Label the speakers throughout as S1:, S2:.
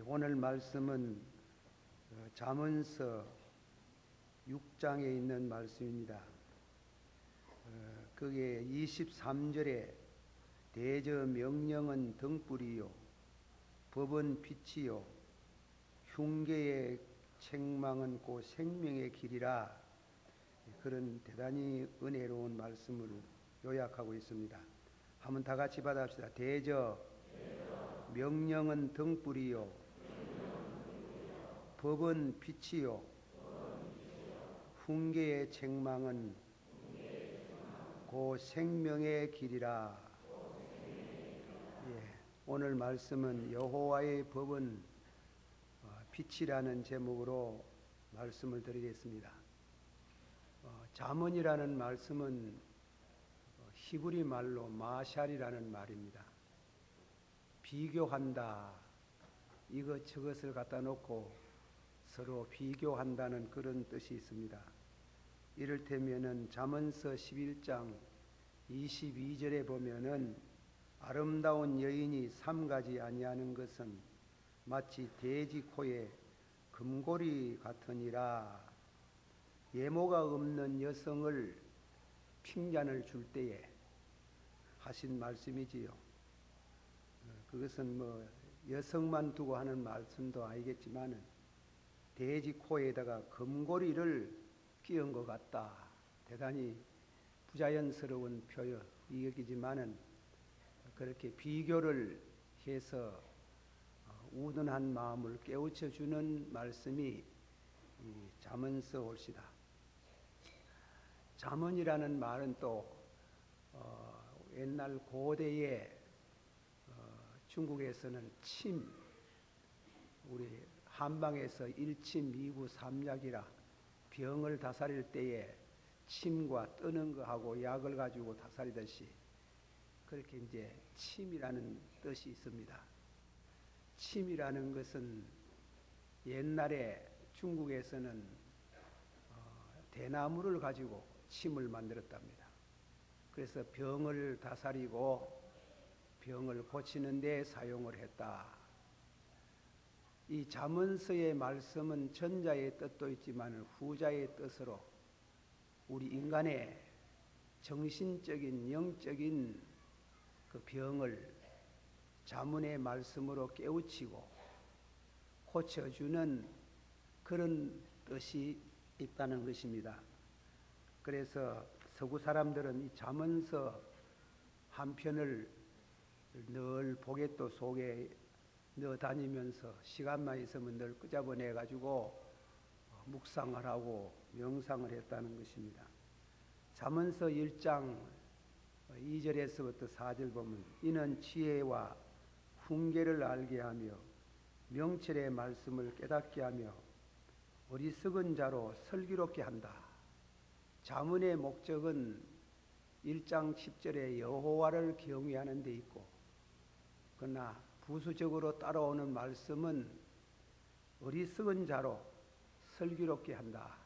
S1: 오늘 말씀은 잠언서 6장에 있는 말씀입니다. 거기에 23절에 대저 명령은 등불이요 법은 빛이요 흉계의 책망은 곧 생명의 길이라, 그런 대단히 은혜로운 말씀을 요약하고 있습니다. 한번 다 같이 받아봅시다. 대저 명령은 등불이요 법은 빛이요 흉계의 책망은 곧 생명의 길이라. 오늘 말씀은 여호와의 법은 빛이라는 제목으로 말씀을 드리겠습니다. 잠언이라는 말씀은 히브리 말로 마샬이라는 말입니다. 비교한다, 이것저것을 갖다 놓고 서로 비교한다는 그런 뜻이 있습니다. 이를테면은 잠언서 11장 22절에 보면은 아름다운 여인이 삼가지 아니하는 것은 마치 돼지 코에 금고리 같으니라. 예모가 없는 여성을 핀잔을 줄 때에 하신 말씀이지요. 그것은 뭐 여성만 두고 하는 말씀도 아니겠지만은 돼지 코에다가 금고리를 끼운 것 같다. 대단히 부자연스러운 표현이기지만은 그렇게 비교를 해서 우둔한 마음을 깨우쳐 주는 말씀이 이 잠언서 옳시다. 잠언이라는 말은 또 옛날 고대에 중국에서는 침, 우리 한방에서 1침 2구 3약이라 병을 다스릴 때에 침과 뜨는 거하고 약을 가지고 다스리듯이 그렇게 이제 침이라는 뜻이 있습니다. 침이라는 것은 옛날에 중국에서는 대나무를 가지고 침을 만들었답니다. 그래서 병을 다스리고 병을 고치는 데 사용을 했다. 이 잠언서의 말씀은 전자의 뜻도 있지만 후자의 뜻으로 우리 인간의 정신적인 영적인 그 병을 잠언의 말씀으로 깨우치고 고쳐주는 그런 뜻이 있다는 것입니다. 그래서 서구 사람들은 이 잠언서 한 편을 늘 보갯도 속에 넣어 다니면서 시간만 있으면 늘 끄잡아내 가지고 묵상을 하고 명상을 했다는 것입니다. 잠언서 1장 2절에서부터 4절 보면 이는 지혜와 훈계를 알게 하며 명철의 말씀을 깨닫게 하며 어리석은 자로 슬기롭게 한다. 잠언의 목적은 1장 10절에 여호와를 경외하는 데 있고, 그러나 부수적으로 따라오는 말씀은 어리석은 자로 슬기롭게 한다.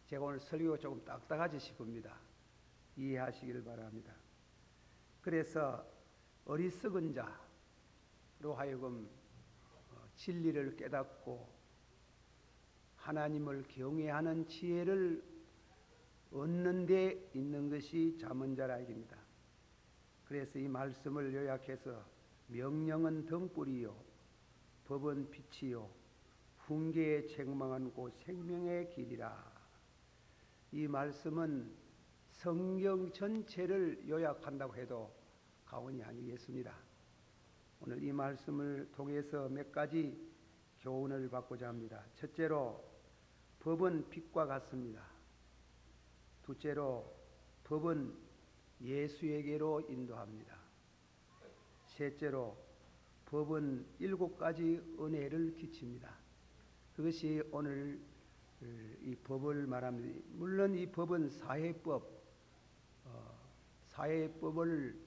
S1: 제가 오늘 설교가 조금 딱딱하지 싶습니다. 이해하시기를 바랍니다. 그래서 어리석은 자로 하여금 진리를 깨닫고 하나님을 경외하는 지혜를 얻는 데 있는 것이 잠언자라 이깁니다. 그래서 이 말씀을 요약해서 명령은 등불이요 법은 빛이요 훈계의 책망은 곧 생명의 길이라. 이 말씀은 성경 전체를 요약한다고 해도 과언이 아니겠습니다. 오늘 이 말씀을 통해서 몇 가지 교훈을 받고자 합니다. 첫째로 법은 빛과 같습니다. 둘째로 법은 예수에게로 인도합니다. 셋째로 법은 7가지 은혜를 끼칩니다. 그것이 오늘 이 법을 말합니다. 물론 이 법은 사회법을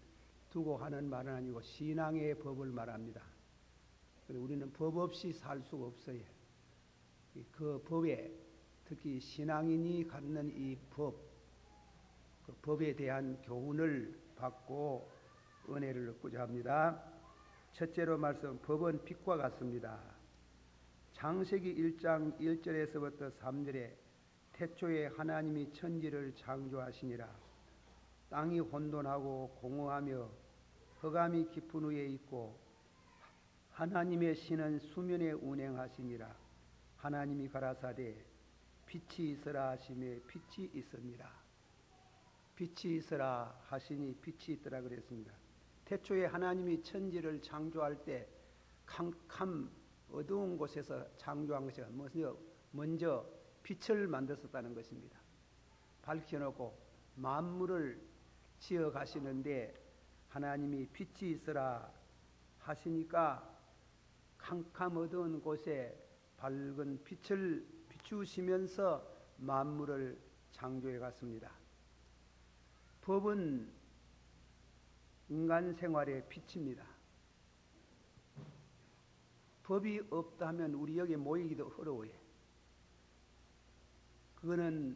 S1: 두고 하는 말은 아니고 신앙의 법을 말합니다. 우리는 법 없이 살 수가 없어요. 그 법에 특히 신앙인이 갖는 이 법, 그 법에 대한 교훈을 받고 은혜를 얻고자 합니다. 첫째로 말씀, 법은 빛과 같습니다. 창세기 1장 1절에서부터 3절에 태초에 하나님이 천지를 창조하시니라. 땅이 혼돈하고 공허하며 흑암이 깊은 후에 있고 하나님의 신은 수면에 운행하시니라. 하나님이 가라사대 빛이 있으라 하시매 빛이 있으니라. 빛이 있으라 하시니 빛이 있더라 그랬습니다. 태초에 하나님이 천지를 창조할 때 캄캄 어두운 곳에서 창조한 것이 먼저 빛을 만들었다는 것입니다. 밝혀놓고 만물을 지어 가시는데 하나님이 빛이 있으라 하시니까 캄캄 어두운 곳에 밝은 빛을 비추시면서 만물을 창조해 갔습니다. 법은 인간 생활의 빛입니다. 법이 없다 하면 우리 여기 모이기도 어려워요. 그거는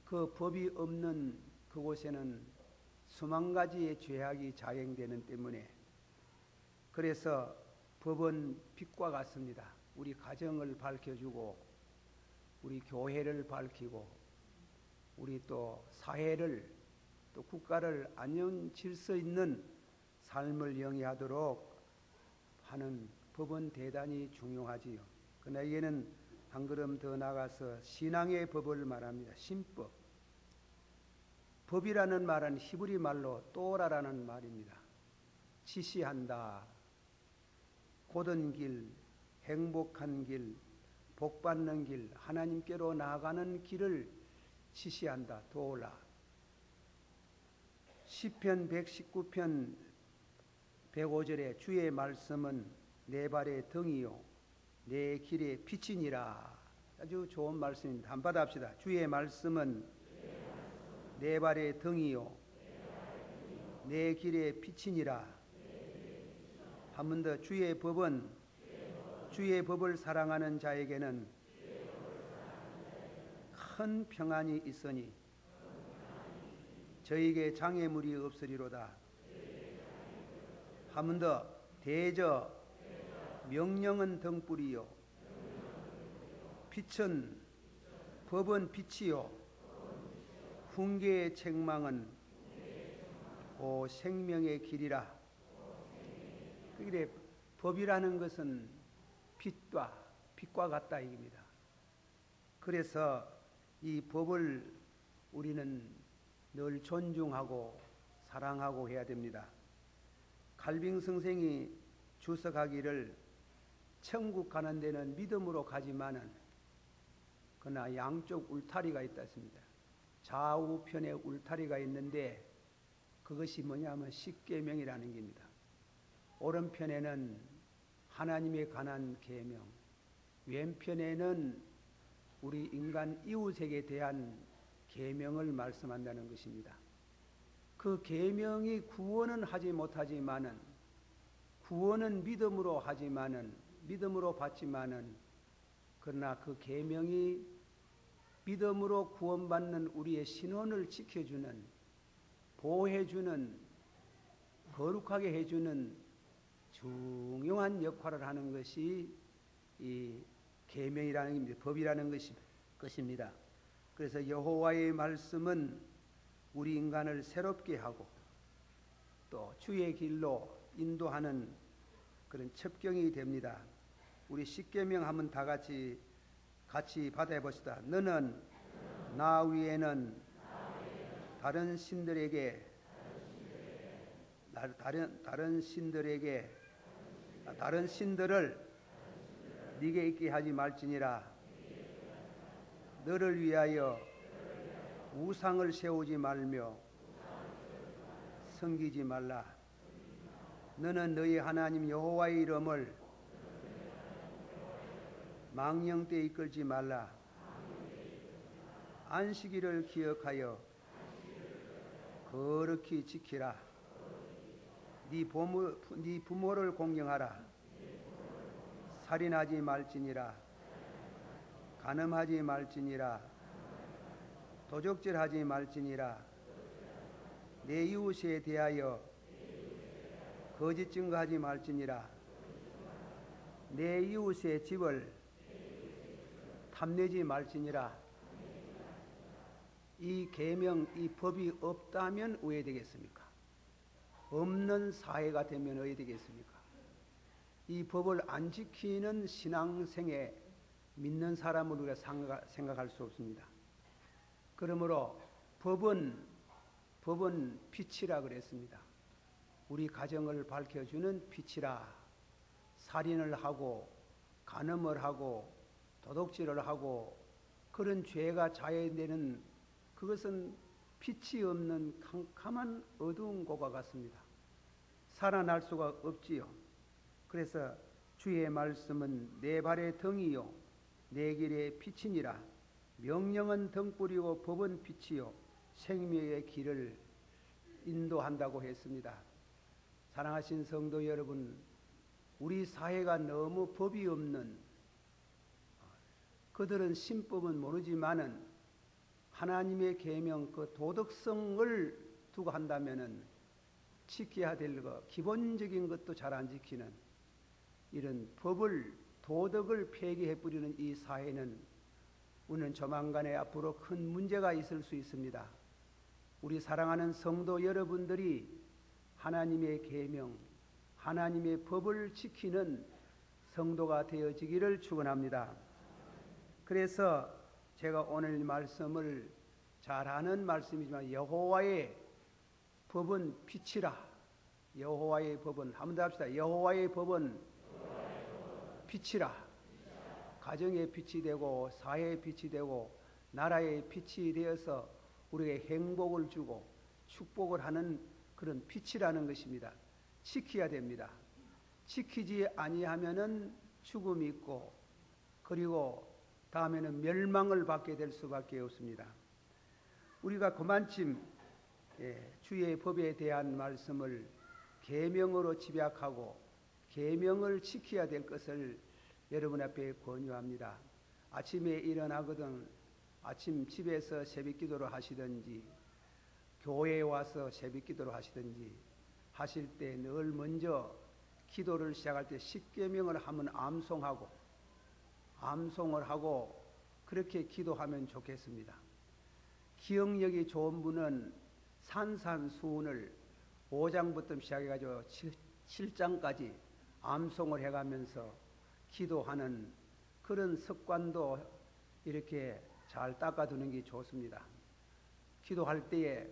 S1: 그 법이 없는 그곳에는 수만 가지의 죄악이 자행되는 때문에, 그래서 법은 빛과 같습니다. 우리 가정을 밝혀주고 우리 교회를 밝히고 우리 또 사회를 또 국가를 안녕 질서 있는 삶을 영위하도록 하는 법은 대단히 중요하지요. 그러나 이게는 한 걸음 더 나가서 신앙의 법을 말합니다. 신법. 법이라는 말은 히브리 말로 또라라는 말입니다. 지시한다. 곧은 길, 행복한 길, 복받는 길, 하나님께로 나아가는 길을 지시한다. 도라. 시편 119편 105절에 주의 말씀은 내 발의 등이요 내 길의 빛이니라. 아주 좋은 말씀입니다. 한번 받아봅시다. 주의 말씀은 내 발의 등이요 내 길의 빛이니라. 한 번 더. 주의 법을 사랑하는 자에게는 큰 평안이 있으니 저에게 장애물이 없으리로다. 한 번 더. 대저 명령은 등불이요 법은 빛이요 훈계의 책망은 오 생명의 길이라. 그래, 법이라는 것은 빛과 같다 이겁니다. 그래서 이 법을 우리는 늘 존중하고 사랑하고 해야 됩니다. 칼빈 선생이 주석하기를 천국 가는 데는 믿음으로 가지만은 그러나 양쪽 울타리가 있다 했습니다. 좌우편에 울타리가 있는데 그것이 뭐냐면 십계명이라는 겁니다. 오른편에는 하나님에 관한 계명, 왼편에는 우리 인간 이웃에게 대한 계명을 말씀한다는 것입니다. 그 계명이 구원은 하지 못하지만은 구원은 믿음으로 하지만은 믿음으로 받지만은 그러나 그 계명이 믿음으로 구원받는 우리의 신원을 지켜주는 보호해주는 거룩하게 해주는 중요한 역할을 하는 것이 이 계명이라는 겁니다. 법이라는 것입니다. 그래서 여호와의 말씀은 우리 인간을 새롭게 하고 또 주의 길로 인도하는 그런 첩경이 됩니다. 우리 십계명 한번 다 같이 받아봅시다. 너는 나 위에는 다른 신들에게 다른 신들을 네게 있게 하지 말지니라. 너를 위하여 우상을 세우지 말며 섬기지 말라. 너는 너희 하나님 여호와의 이름을 망령되이 이끌지 말라. 안식일을 기억하여 거룩히 지키라. 네 부모를 공경하라. 살인하지 말지니라. 간음하지 말지니라. 도적질하지 말지니라. 내 이웃에 대하여 거짓 증거하지 말지니라. 내 이웃의 집을 탐내지 말지니라. 이 계명, 이 법이 없다면 왜 되겠습니까? 없는 사회가 되면 왜 되겠습니까? 이 법을 안 지키는 신앙생에 믿는 사람을 우리가 생각할 수 없습니다. 그러므로 법은 빛이라 그랬습니다. 우리 가정을 밝혀주는 빛이라. 살인을 하고 간음을 하고 도둑질을 하고 그런 죄가 자해되는 그것은 빛이 없는 캄캄한 어두운 곳과 같습니다. 살아날 수가 없지요. 그래서 주의 말씀은 내 발의 등이요 내 길의 빛이니라. 명령은 등불이고 법은 빛이요 생명의 길을 인도한다고 했습니다. 사랑하신 성도 여러분, 우리 사회가 너무 법이 없는, 그들은 신법은 모르지만은 하나님의 계명 그 도덕성을 두고 한다면은 지켜야 될 것, 기본적인 것도 잘 안 지키는 이런 법을, 도덕을 폐기해 뿌리는 이 사회는 우리는 조만간에 앞으로 큰 문제가 있을 수 있습니다. 우리 사랑하는 성도 여러분들이 하나님의 계명, 하나님의 법을 지키는 성도가 되어지기를 축원합니다. 그래서 제가 오늘 말씀을 잘 아는 말씀이지만 여호와의 법은 빛이라. 여호와의 법은, 한번 더 합시다. 여호와의 법은 빛이라. 가정의 빛이 되고 사회의 빛이 되고 나라의 빛이 되어서 우리에게 행복을 주고 축복을 하는 그런 빛이라는 것입니다. 지켜야 됩니다. 지키지 아니하면은 죽음이 있고 그리고 다음에는 멸망을 받게 될 수밖에 없습니다. 우리가 그만큼 주의 법에 대한 말씀을 계명으로 집약하고 계명을 지켜야 될 것을 여러분 앞에 권유합니다. 아침에 일어나거든 아침 집에서 새벽기도를 하시든지 교회에 와서 새벽기도를 하시든지 하실 때 늘 먼저 기도를 시작할 때 십계명을 한번 암송을 하고 그렇게 기도하면 좋겠습니다. 기억력이 좋은 분은 산산수훈을 5장부터 시작해가지고 7장까지 암송을 해가면서 기도하는 그런 습관도 이렇게 잘 닦아두는 게 좋습니다. 기도할 때에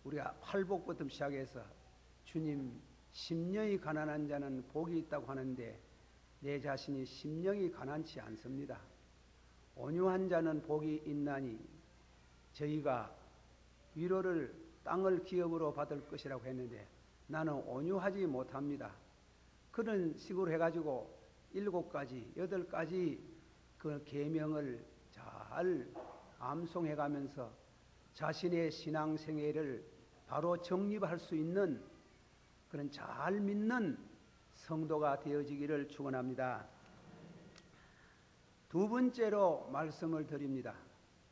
S1: 우리가 팔복부터 시작해서 주님, 심령이 가난한 자는 복이 있다고 하는데 내 자신이 심령이 가난치 않습니다. 온유한 자는 복이 있나니 저희가 위로를 땅을 기업으로 받을 것이라고 했는데 나는 온유하지 못합니다. 그런 식으로 해가지고 7가지, 8가지 그 계명을 잘 암송해가면서 자신의 신앙생애를 바로 정립할 수 있는 그런 잘 믿는 성도가 되어지기를 축원합니다. 두 번째로 말씀을 드립니다.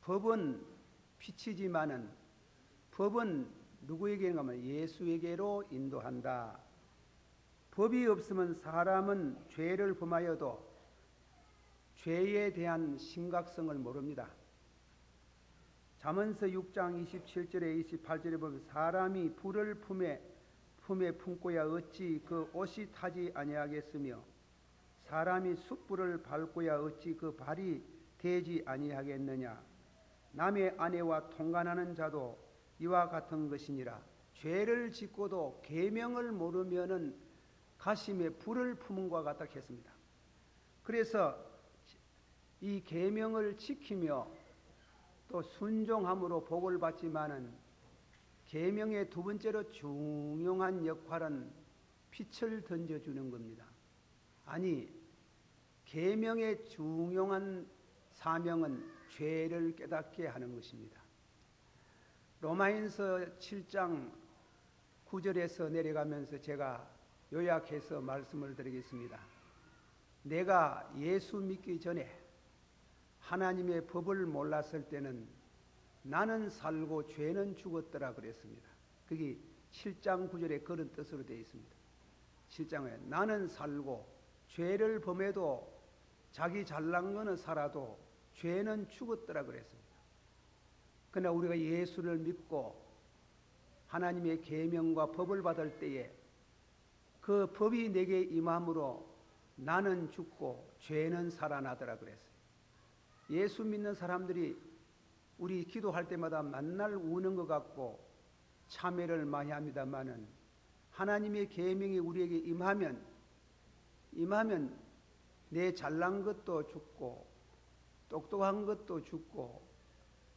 S1: 법은 빛이지만은 법은 누구에게 가면 예수에게로 인도한다. 법이 없으면 사람은 죄를 범하여도 죄에 대한 심각성을 모릅니다. 잠언서 6장 27절에 28절에 보면 사람이 불을 품에 품고야 어찌 그 옷이 타지 아니하겠으며 사람이 숯불을 밟고야 어찌 그 발이 되지 아니하겠느냐. 남의 아내와 통간하는 자도 이와 같은 것이니라. 죄를 짓고도 계명을 모르면은 가심에 불을 품은과 같다 했습니다. 그래서 이 계명을 지키며 또 순종함으로 복을 받지만은 계명의 두 번째로 중요한 역할은 빛을 던져주는 겁니다. 아니, 계명의 중요한 사명은 죄를 깨닫게 하는 것입니다. 로마인서 7장 9절에서 내려가면서 제가 요약해서 말씀을 드리겠습니다. 내가 예수 믿기 전에 하나님의 법을 몰랐을 때는 나는 살고 죄는 죽었더라 그랬습니다. 그게 7장 9절에 그런 뜻으로 되어 있습니다. 7장에 나는 살고 죄를 범해도 자기 잘난 거는 살아도 죄는 죽었더라 그랬습니다. 그러나 우리가 예수를 믿고 하나님의 계명과 법을 받을 때에 그 법이 내게 임함으로 나는 죽고 죄는 살아나더라 그랬어요. 예수 믿는 사람들이 우리 기도할 때마다 만날 우는 것 같고 참회를 많이 합니다마는 하나님의 계명이 우리에게 임하면 내 잘난 것도 죽고 똑똑한 것도 죽고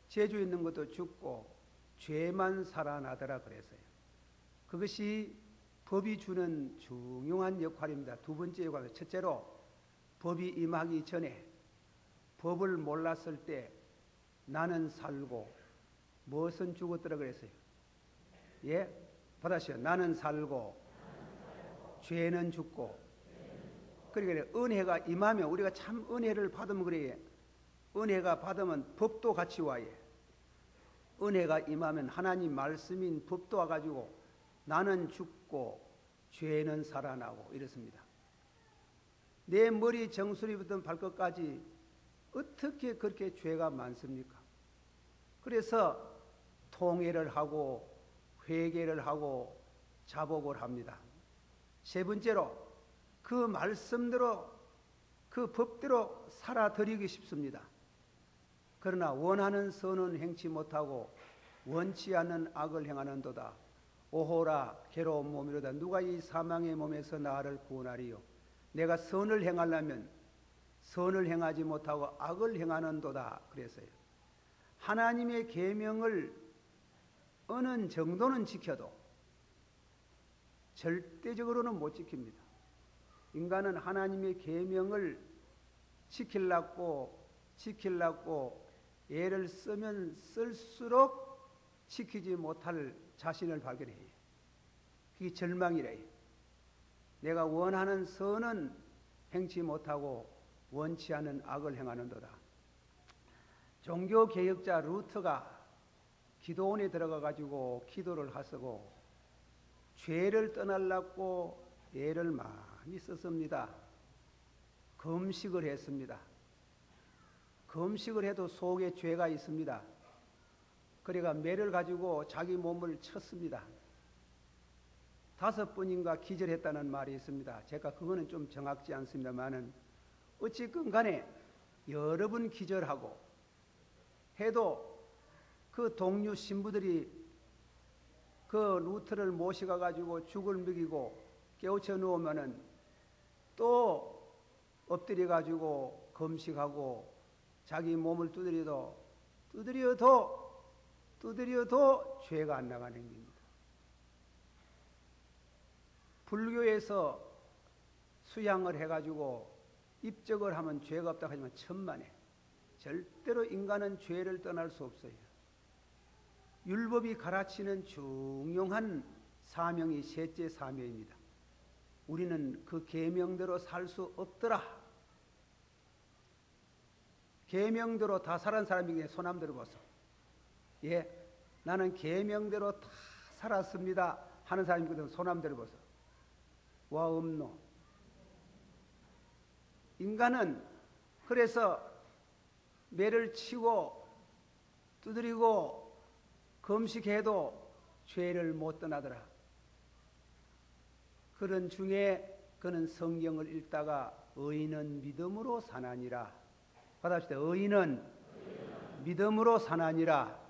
S1: 재주 있는 것도 죽고 죄만 살아나더라 그랬어요. 그것이 법이 주는 중요한 역할입니다. 두 번째 역할은 첫째로 법이 임하기 전에 법을 몰랐을 때 나는 살고 무엇은 죽었더라 그랬어요. 예? 받아시오. 나는 살고 죄는 죽고. 그러니까 은혜가 임하면 우리가 참 은혜를 받으면 그래요. 은혜가 받으면 법도 같이 와요. 은혜가 임하면 하나님 말씀인 법도 와가지고 나는 죽고 죄는 살아나고 이렇습니다. 내 머리 정수리부터 발끝까지 어떻게 그렇게 죄가 많습니까? 그래서 통회를 하고 회개를 하고 자복을 합니다. 세 번째로 그 말씀대로 그 법대로 살아드리기 싶습니다. 그러나 원하는 선은 행치 못하고 원치 않는 악을 행하는도다. 오호라 괴로운 몸이로다. 누가 이 사망의 몸에서 나를 구원하리요. 내가 선을 행하려면 선을 행하지 못하고 악을 행하는도다 그랬어요. 하나님의 계명을 어느 정도는 지켜도 절대적으로는 못 지킵니다. 인간은 하나님의 계명을 지키려고 애를 쓰면 쓸수록 지키지 못할 자신을 발견해요. 그게 절망이래요. 내가 원하는 선은 행치 못하고 원치 않은 악을 행하는도다. 종교개혁자 루터가 기도원에 들어가 가지고 기도를 하시고 죄를 떠나려고 애를 많이 썼습니다. 금식을 했습니다. 금식을 해도 속에 죄가 있습니다. 그래가 매를 가지고 자기 몸을 쳤습니다. 5번인가 기절했다는 말이 있습니다. 제가 그거는 좀 정확지 않습니다만은 어찌건 간에 여러 번 기절하고 해도 그 동료 신부들이 그 루터를 모시가 가지고 죽을 먹이고 깨우쳐 놓으면은 또 엎드려 가지고 금식하고 자기 몸을 두드려도 죄가 안 나가는 겁니다. 불교에서 수양을 해가지고 입적을 하면 죄가 없다고 하지만 천만에 절대로 인간은 죄를 떠날 수 없어요. 율법이 가르치는 중요한 사명이 셋째 사명입니다. 우리는 그 계명대로 살 수 없더라. 계명대로 다 살은 사람에게 손 한번 들어보소. 예, 나는 계명대로 다 살았습니다 하는 사람이거든. 손 한번 들어보소. 와 없노. 인간은 그래서 매를 치고 두드리고 금식해도 죄를 못 떠나더라. 그런 중에 그는 성경을 읽다가 의인은 믿음으로 사나니라. 받아봅시다. 의인은 믿음으로 사나니라.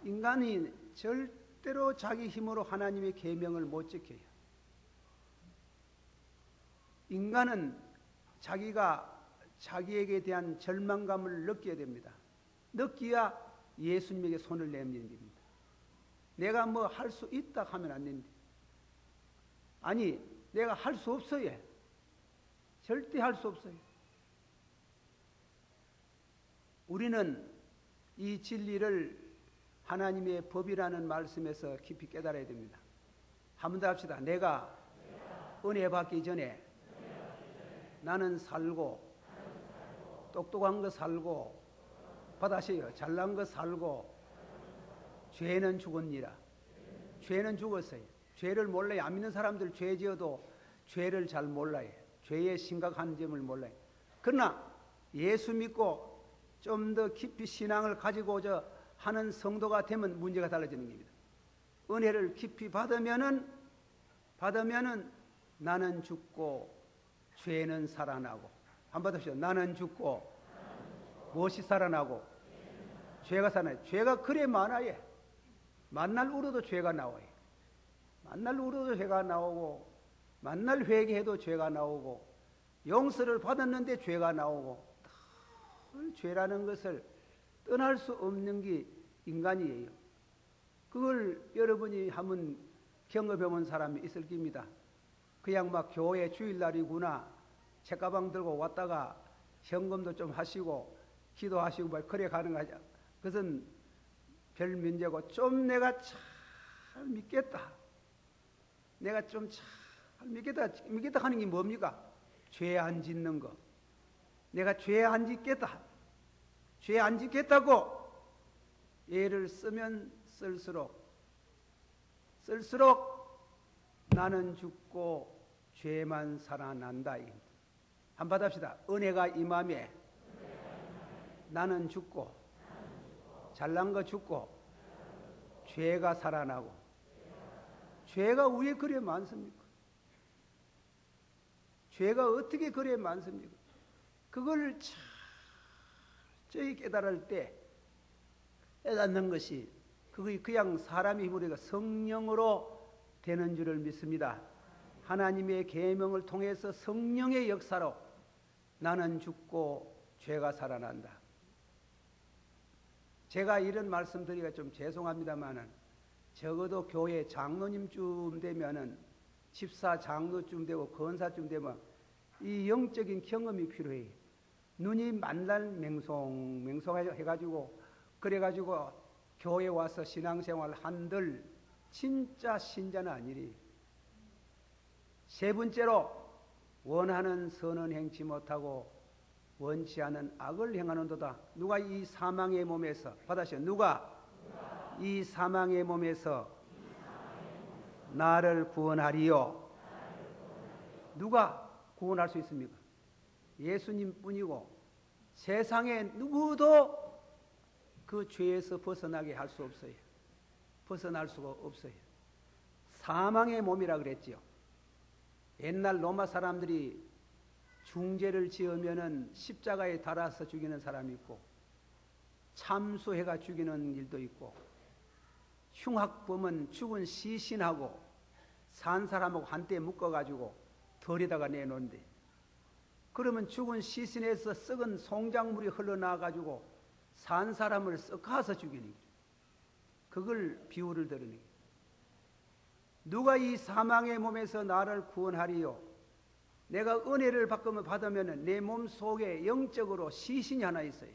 S1: 인간이 절대로 자기 힘으로 하나님의 계명을 못 지켜요. 인간은 자기에게 대한 절망감을 느껴야 됩니다. 느끼야 예수님에게 손을 내밀는 겁니다. 내가 뭐 할 수 있다 하면 안 됩니다. 아니, 내가 할 수 없어요. 절대 할 수 없어요. 우리는 이 진리를 하나님의 법이라는 말씀에서 깊이 깨달아야 됩니다. 한 번 더 합시다. 내가 은혜 받기 전에 나는 살고 똑똑한 거 살고 받아세요. 잘난 거 살고 죄는 죽었니라. 죄는 죽었어요. 죄를 몰라요. 안 믿는 사람들 죄 지어도 죄를 잘 몰라요. 죄의 심각한 점을 몰라요. 그러나 예수 믿고 좀 더 깊이 신앙을 가지고 하는 성도가 되면 문제가 달라지는 겁니다. 은혜를 깊이 받으면은 나는 죽고 죄는 살아나고. 한번 받으시죠. 나는 죽고 무엇이 살아나고 죄가 살아나요. 죄가 그래 많아요. 만날 울어도 죄가 나와요. 만날 울어도 죄가 나오고, 만날 회개해도 죄가 나오고, 용서를 받았는데 죄가 나오고, 늘 죄라는 것을 떠날 수 없는 게 인간이에요. 그걸 여러분이 한번 경험해본 사람이 있을 겁니다. 그냥 막 교회 주일날이구나 책가방 들고 왔다가 현금도 좀 하시고 기도하시고 막 그래 가는 거죠. 그것은 별 문제고, 좀 내가 잘 믿겠다, 내가 좀 잘 믿겠다 하는 게 뭡니까? 죄 안 짓는 거. 내가 죄 안 짓겠다, 죄 안 짓겠다고 예를 쓰면 쓸수록 나는 죽고 죄만 살아난다. 한번 받읍시다. 은혜가 임함에 나는 죽고 잘난 거 죽고 죄가 살아나고. 죄가 왜 그래 많습니까? 죄가 어떻게 그래 많습니까? 그걸 철저히 깨달을 때 깨닫는 것이 그게 그냥 사람의 힘으로 성령으로 되는 줄을 믿습니다. 하나님의 계명을 통해서 성령의 역사로 나는 죽고 죄가 살아난다. 제가 이런 말씀 드리기가 좀 죄송합니다만은 적어도 교회 장로님쯤 되면은 집사 장로쯤 되고 권사쯤 되면 이 영적인 경험이 필요해요. 눈이 만날 맹송해가지고 그래가지고 교회 와서 신앙생활 한들 진짜 신자는 아니리. 세 번째로 원하는 선은 행치 못하고 원치 않은 악을 행하는도다. 누가 이 사망의 몸에서 받아시오. 누가 이 사망의 몸에서 나를 구원하리요. 누가 구원할 수 있습니까? 예수님뿐이고 세상에 누구도 그 죄에서 벗어나게 할 수 없어요. 벗어날 수가 없어요. 사망의 몸이라 그랬지요. 옛날 로마 사람들이 중죄를 지으면은 십자가에 달아서 죽이는 사람이 있고 참수해가 죽이는 일도 있고 흉악범은 죽은 시신하고 산 사람하고 한때 묶어가지고 덜에다가 내놓는데 그러면 죽은 시신에서 썩은 송장물이 흘러나와가지고 산 사람을 썩어서 죽이는 거죠. 그걸 비유를 드리는 거예요. 누가 이 사망의 몸에서 나를 구원하리요. 내가 은혜를 받으면 내 몸 속에 영적으로 시신이 하나 있어요.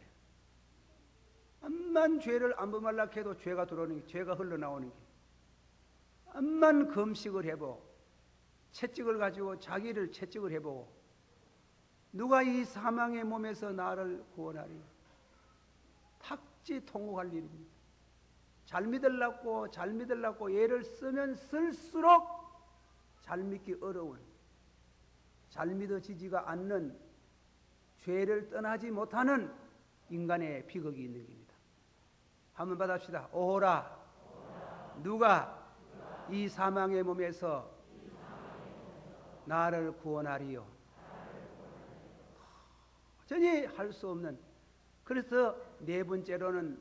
S1: 암만 죄를 안 범하려 해도 죄가 들어오는 게, 죄가 흘러나오는 게. 암만 금식을 해보고 채찍을 가지고 자기를 채찍을 해보고 누가 이 사망의 몸에서 나를 구원하리요. 탁지 통곡할 일입니다. 잘 믿으려고 예를 쓰면 쓸수록 잘 믿기 어려운, 잘 믿어지지가 않는, 죄를 떠나지 못하는 인간의 비극이 있는 겁니다. 한번 받읍시다. 오호라, 누가 이 사망의 몸에서 나를 구원하리요. 전혀 할 수 없는. 그래서 네 번째로는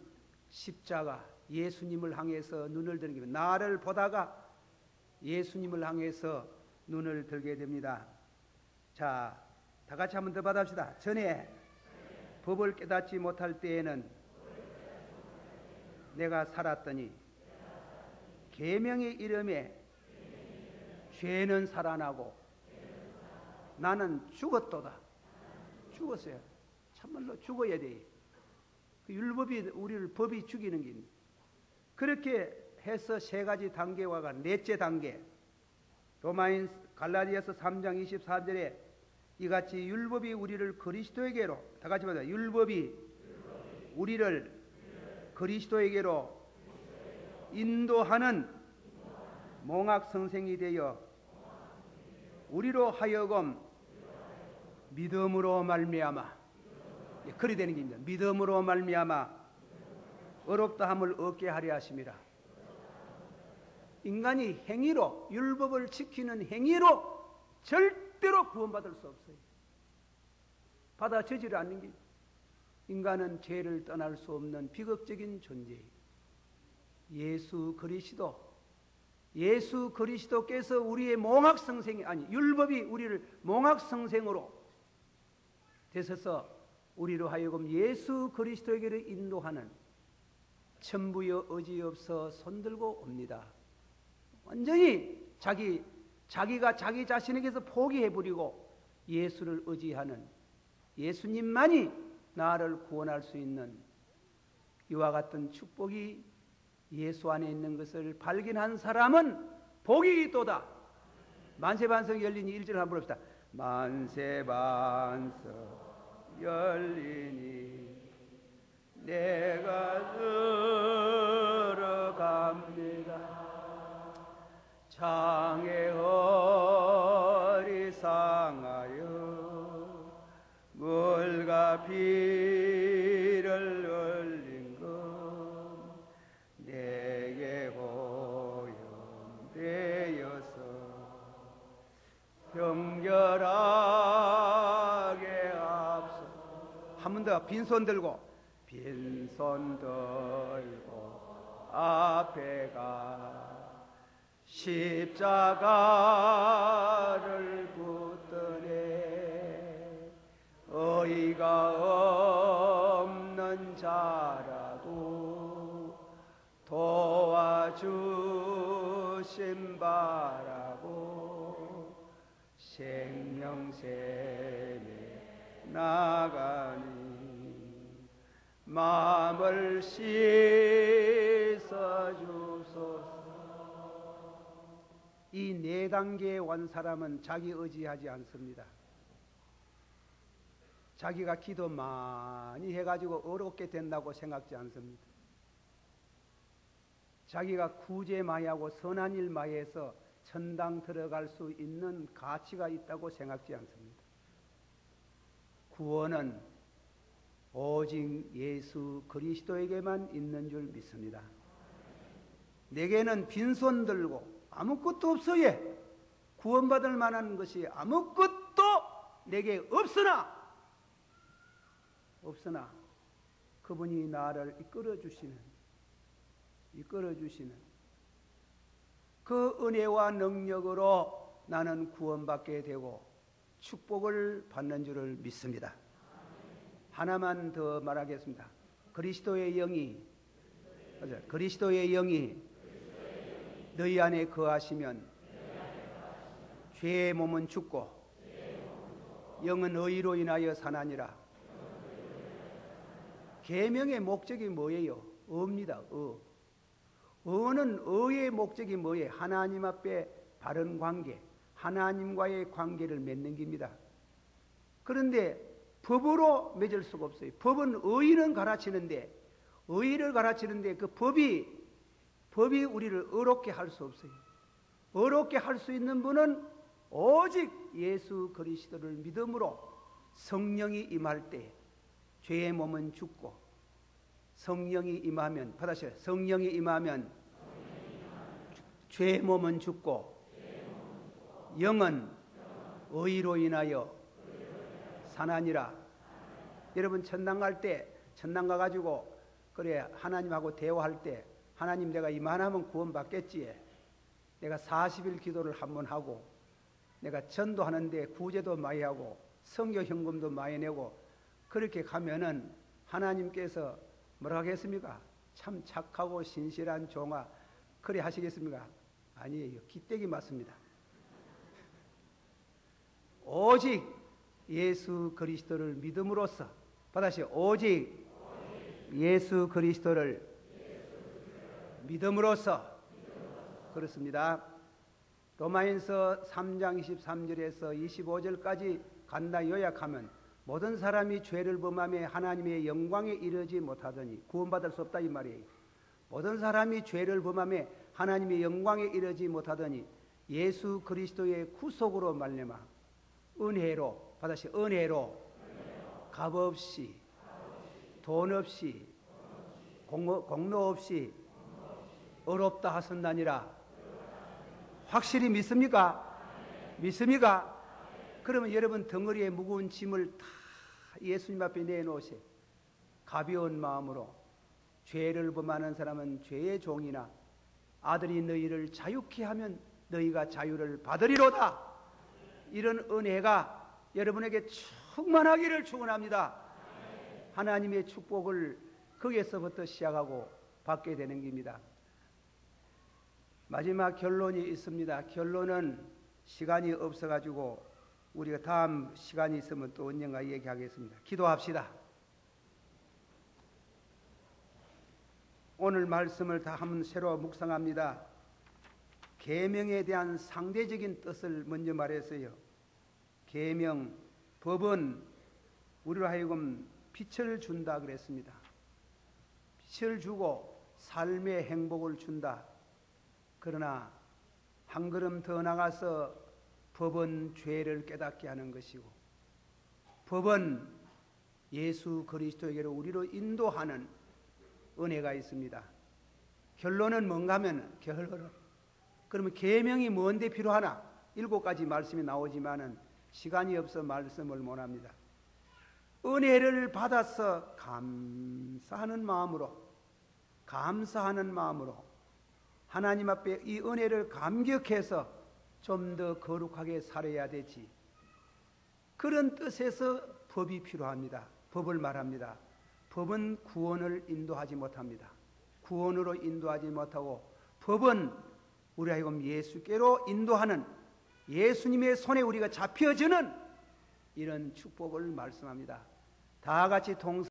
S1: 십자가, 예수님을 향해서 눈을 드는 겁니다. 나를 보다가 예수님을 향해서 눈을 들게 됩니다. 자, 다 같이 한번 더 받읍시다. 전에 법을 깨닫지 못할 때에는 내가 살았더니 계명의 이름에 죄는 살아나고 나는 죽었도다. 죽었어요. 참말로 죽어야 돼. 그 율법이 우리를 법이 죽이는 게. 그렇게 해서 세 가지 단계와가 넷째 단계. 로마인 갈라디아서 3장 24절에 이같이 율법이 우리를 그리스도에게로, 다 같이 말해요. 율법이 우리를 그리스도에게로 인도하는 몽학 선생이 되어 우리로 하여금 믿음으로 말미암아, 예, 그리 되는 겁니다. 믿음으로 말미암아 의롭다함을 얻게 하려 하심이라. 인간이 행위로, 율법을 지키는 행위로 절대로 구원받을 수 없어요. 받아주지를 않는 게, 인간은 죄를 떠날 수 없는 비극적인 존재예요. 예수 그리스도께서 우리의 몽학성생이, 아니 율법이 우리를 몽학성생으로 되셔서 우리로 하여금 예수 그리스도에게로 인도하는 천부여 어지없어 손들고 옵니다. 완전히 자기가 자기 자신에게서 포기해버리고 예수를 의지하는, 예수님만이 나를 구원할 수 있는 이와 같은 축복이 예수 안에 있는 것을 발견한 사람은 복이 있도다. 만세반석 열리니 1절 한번 부릅시다. 만세반석 열리니 내가 들어갑니다. 장애 허리 상하여 물과 피를 흘린 것 내게 고용되어서 병결하게 앞서, 한 번 더 빈손 들고 앞에 가 십자가를 붙드네. 어이가 없는 자라도 도와주심 바라고 생명샘에 나가니 마음을 씻어주소서. 이 네 단계에 온 사람은 자기 의지하지 않습니다. 자기가 기도 많이 해가지고 어렵게 된다고 생각지 않습니다. 자기가 구제 많이 하고 선한 일 많이 해서 천당 들어갈 수 있는 가치가 있다고 생각지 않습니다. 구원은 오직 예수 그리스도에게만 있는 줄 믿습니다. 내게는 빈손 들고 아무것도 없어요. 구원받을 만한 것이 아무것도 내게 없으나 그분이 나를 이끌어 주시는 그 은혜와 능력으로 나는 구원받게 되고 축복을 받는 줄을 믿습니다. 하나만 더 말하겠습니다. 그리스도의 영이 너희 안에 거하시면 죄의 몸은 죽고 영은 의로 인하여 사나니라. 계명의 목적이 뭐예요? 의입니다. 의는 의의 목적이 뭐예요? 하나님 앞에 바른 관계, 하나님과의 관계를 맺는 겁니다. 그런데 법으로 맺을 수가 없어요. 법은 의를 가르치는데 그 법이 우리를 의롭게 할 수 없어요. 의롭게 할 수 있는 분은 오직 예수 그리스도를 믿음으로 성령이 임할 때 죄의 몸은 죽고 성령이 임하면 죄의 몸은 죽고 영은 의로 인하여 사나니라. 여러분 천당 갈 때, 천당 가가지고 그래 하나님하고 대화할 때 하나님 내가 이만하면 구원받겠지. 내가 40일 기도를 한번 하고 내가 전도하는데 구제도 많이 하고 성교 현금도 많이 내고 그렇게 가면은 하나님께서 뭐라 하겠습니까? 참 착하고 신실한 종아 그래 하시겠습니까? 아니에요. 기떼기 맞습니다. 오직 예수 그리스도를 믿음으로써 받아시 오직 예수 그리스도를 믿음으로써 그렇습니다. 로마인서 3장 23절에서 25절까지 간단히 요약하면 모든 사람이 죄를 범하며 하나님의 영광에 이르지 못하더니 구원받을 수 없다 이 말이에요. 모든 사람이 죄를 범하며 하나님의 영광에 이르지 못하더니 예수 그리스도의 구속으로 말미암아 은혜로 받으시 은혜로 값없이 돈 없이 공로 없이 어렵다 하셨나니라. 확실히 믿습니까? 믿습니까? 그러면 여러분 덩어리에 무거운 짐을 다 예수님 앞에 내놓으세요. 가벼운 마음으로. 죄를 범하는 사람은 죄의 종이나 아들이 너희를 자유케 하면 너희가 자유를 받으리로다. 이런 은혜가 여러분에게 충만하기를 축원합니다. 하나님의 축복을 거기에서부터 시작하고 받게 되는 겁니다. 마지막 결론이 있습니다. 결론은 시간이 없어가지고 우리가 다음 시간이 있으면 또 언젠가 얘기하겠습니다. 기도합시다. 오늘 말씀을 다 한번 새로 묵상합니다. 계명에 대한 상대적인 뜻을 먼저 말했어요. 계명, 법은 우리로 하여금 빛을 준다 그랬습니다. 빛을 주고 삶의 행복을 준다. 그러나 한 걸음 더 나가서 법은 죄를 깨닫게 하는 것이고, 법은 예수 그리스도에게로 우리로 인도하는 은혜가 있습니다. 결론은 뭔가 하면 그러면 계명이 뭔데 필요하나? 7가지 말씀이 나오지만은 시간이 없어 말씀을 못합니다. 은혜를 받아서 감사하는 마음으로 하나님 앞에 이 은혜를 감격해서 좀 더 거룩하게 살아야 되지. 그런 뜻에서 법이 필요합니다. 법을 말합니다. 법은 구원을 인도하지 못합니다. 구원으로 인도하지 못하고, 법은 우리 하여금 예수께로 인도하는, 예수님의 손에 우리가 잡혀주는 이런 축복을 말씀합니다. 다 같이 동사